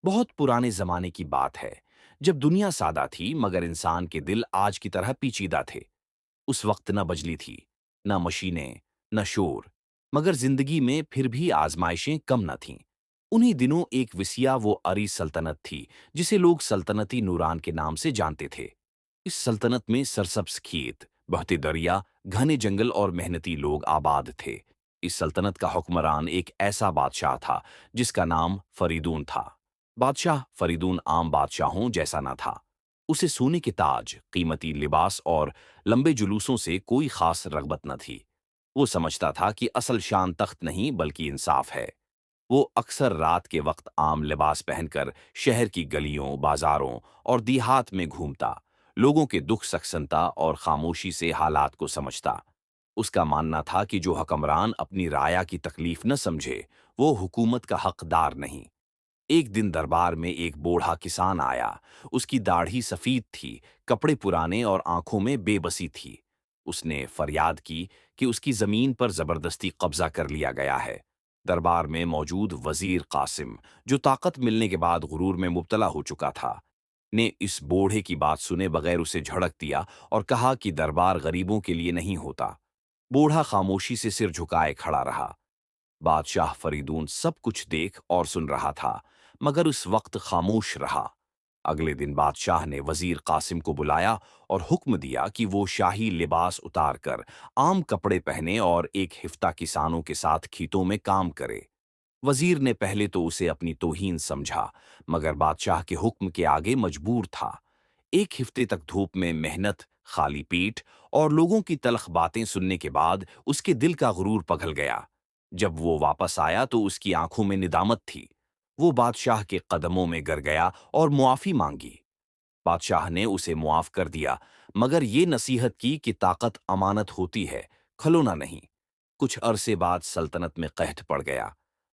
بہت پرانے زمانے کی بات ہے جب دنیا سادہ تھی مگر انسان کے دل آج کی طرح پیچیدہ تھے۔ اس وقت نہ بجلی تھی، نہ مشینیں، نہ شور، مگر زندگی میں پھر بھی آزمائشیں کم نہ تھیں۔ انہی دنوں ایک وسیع و عری سلطنت تھی جسے لوگ سلطنتی نوران کے نام سے جانتے تھے۔ اس سلطنت میں سرسبز کھیت، بہتے دریا، گھنے جنگل اور محنتی لوگ آباد تھے۔ اس سلطنت کا حکمران ایک ایسا بادشاہ تھا جس کا نام فریدون تھا۔ بادشاہ فریدون عام بادشاہوں جیسا نہ تھا۔ اسے سونے کے تاج، قیمتی لباس اور لمبے جلوسوں سے کوئی خاص رغبت نہ تھی۔ وہ سمجھتا تھا کہ اصل شان تخت نہیں بلکہ انصاف ہے۔ وہ اکثر رات کے وقت عام لباس پہن کر شہر کی گلیوں، بازاروں اور دیہات میں گھومتا، لوگوں کے دکھ سکھ سنتا اور خاموشی سے حالات کو سمجھتا۔ اس کا ماننا تھا کہ جو حکمران اپنی رعایا کی تکلیف نہ سمجھے، وہ حکومت کا حقدار نہیں۔ ایک دن دربار میں ایک بوڑھا کسان آیا۔ اس کی داڑھی سفید تھی، کپڑے پرانے اور آنکھوں میں بے بسی تھی۔ اس نے فریاد کی کہ اس کی زمین پر زبردستی قبضہ کر لیا گیا ہے۔ دربار میں موجود وزیر قاسم، جو طاقت ملنے کے بعد غرور میں مبتلا ہو چکا تھا، نے اس بوڑھے کی بات سنے بغیر اسے جھڑک دیا اور کہا کہ دربار غریبوں کے لیے نہیں ہوتا۔ بوڑھا خاموشی سے سر جھکائے کھڑا رہا۔ بادشاہ فریدون سب کچھ دیکھ اور سن رہا تھا، مگر اس وقت خاموش رہا۔ اگلے دن بادشاہ نے وزیر قاسم کو بلایا اور حکم دیا کہ وہ شاہی لباس اتار کر عام کپڑے پہنے اور ایک ہفتہ کسانوں کے ساتھ کھیتوں میں کام کرے۔ وزیر نے پہلے تو اسے اپنی توہین سمجھا، مگر بادشاہ کے حکم کے آگے مجبور تھا۔ ایک ہفتے تک دھوپ میں محنت، خالی پیٹ اور لوگوں کی تلخ باتیں سننے کے بعد اس کے دل کا غرور پگھل گیا۔ جب وہ واپس آیا تو اس کی آنکھوں میں ندامت تھی۔ وہ بادشاہ کے قدموں میں گر گیا اور معافی مانگی۔ بادشاہ نے اسے معاف کر دیا، مگر یہ نصیحت کی کہ طاقت امانت ہوتی ہے، کھلونا نہیں۔ کچھ عرصے بعد سلطنت میں قحط پڑ گیا۔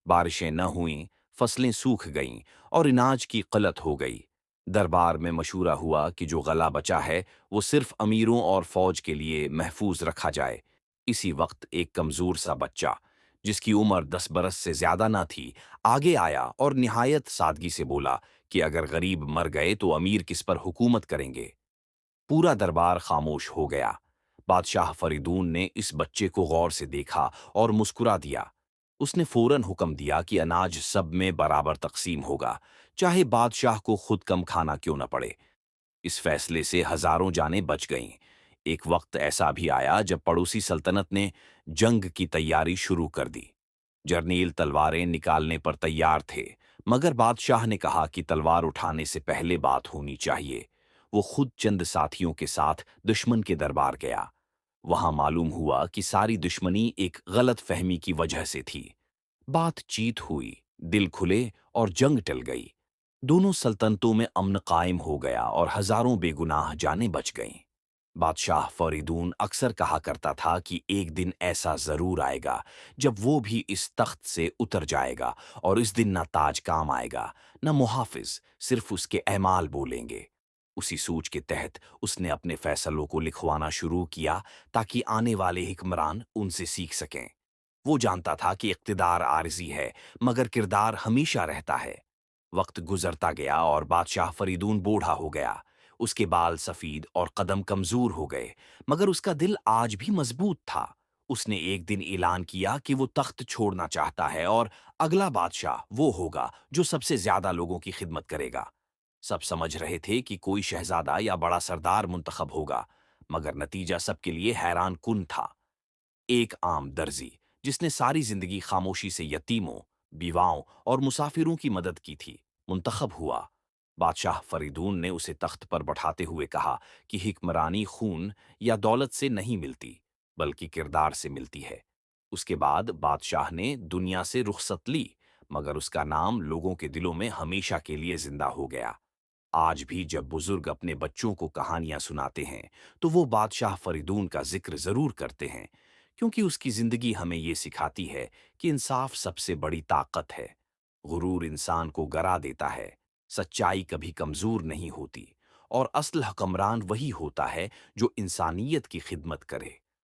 بارشیں نہ ہوئیں، فصلیں سوکھ گئیں اور اناج کی قلت ہو گئی۔ دربار میں مشورہ ہوا کہ جو غلہ بچا ہے وہ صرف امیروں اور فوج کے لیے محفوظ رکھا جائے۔ اسی وقت ایک کمزور سا بچہ، جس کی عمر 10 برس سے زیادہ نہ تھی، آگے آیا اور نہایت سادگی سے بولا کہ اگر غریب مر گئے تو امیر کس پر حکومت کریں گے؟ پورا دربار خاموش ہو گیا۔ بادشاہ فریدون نے اس بچے کو غور سے دیکھا اور مسکرا دیا۔ اس نے فوراً حکم دیا کہ اناج سب میں برابر تقسیم ہوگا، چاہے بادشاہ کو خود کم کھانا کیوں نہ پڑے۔ اس فیصلے سے ہزاروں جانیں بچ گئیں۔ ایک وقت ایسا بھی آیا جب پڑوسی سلطنت نے جنگ کی تیاری شروع کر دی۔ جرنیل تلواریں نکالنے پر تیار تھے، مگر بادشاہ نے کہا کہ تلوار اٹھانے سے پہلے بات ہونی چاہیے۔ وہ خود چند ساتھیوں کے ساتھ دشمن کے دربار گیا۔ وہاں معلوم ہوا کہ ساری دشمنی ایک غلط فہمی کی وجہ سے تھی۔ بات چیت ہوئی، دل کھلے اور جنگ ٹل گئی۔ دونوں سلطنتوں میں امن قائم ہو گیا اور ہزاروں بے گناہ جانیں بچ گئیں۔ بادشاہ فریدون اکثر کہا کرتا تھا کہ ایک دن ایسا ضرور آئے گا جب وہ بھی اس تخت سے اتر جائے گا، اور اس دن نہ تاج کام آئے گا، نہ محافظ، صرف اس کے اعمال بولیں گے۔ اسی سوچ کے تحت اس نے اپنے فیصلوں کو لکھوانا شروع کیا تاکہ آنے والے حکمران ان سے سیکھ سکیں۔ وہ جانتا تھا کہ اقتدار عارضی ہے، مگر کردار ہمیشہ رہتا ہے۔ وقت گزرتا گیا اور بادشاہ فریدون بوڑھا ہو گیا۔ اس کے بال سفید اور قدم کمزور ہو گئے، مگر اس کا دل آج بھی مضبوط تھا۔ اس نے ایک دن اعلان کیا کہ وہ تخت چھوڑنا چاہتا ہے اور اگلا بادشاہ وہ ہوگا جو سب سے زیادہ لوگوں کی خدمت کرے گا۔ سب سمجھ رہے تھے کہ کوئی شہزادہ یا بڑا سردار منتخب ہوگا، مگر نتیجہ سب کے لیے حیران کن تھا۔ ایک عام درزی، جس نے ساری زندگی خاموشی سے یتیموں، بیواؤں اور مسافروں کی مدد کی تھی، منتخب ہوا۔ بادشاہ فریدون نے اسے تخت پر بٹھاتے ہوئے کہا کہ حکمرانی خون یا دولت سے نہیں ملتی، بلکہ کردار سے ملتی ہے۔ اس کے بعد بادشاہ نے دنیا سے رخصت لی، مگر اس کا نام لوگوں کے دلوں میں ہمیشہ کے لیے زندہ ہو گیا۔ آج بھی جب بزرگ اپنے بچوں کو کہانیاں سناتے ہیں تو وہ بادشاہ فریدون کا ذکر ضرور کرتے ہیں، کیونکہ اس کی زندگی ہمیں یہ سکھاتی ہے کہ انصاف سب سے بڑی طاقت ہے۔ غرور انسان کو گرا دیتا ہے، سچائی کبھی کمزور نہیں ہوتی، اور اصل حکمران وہی ہوتا ہے جو انسانیت کی خدمت کرے۔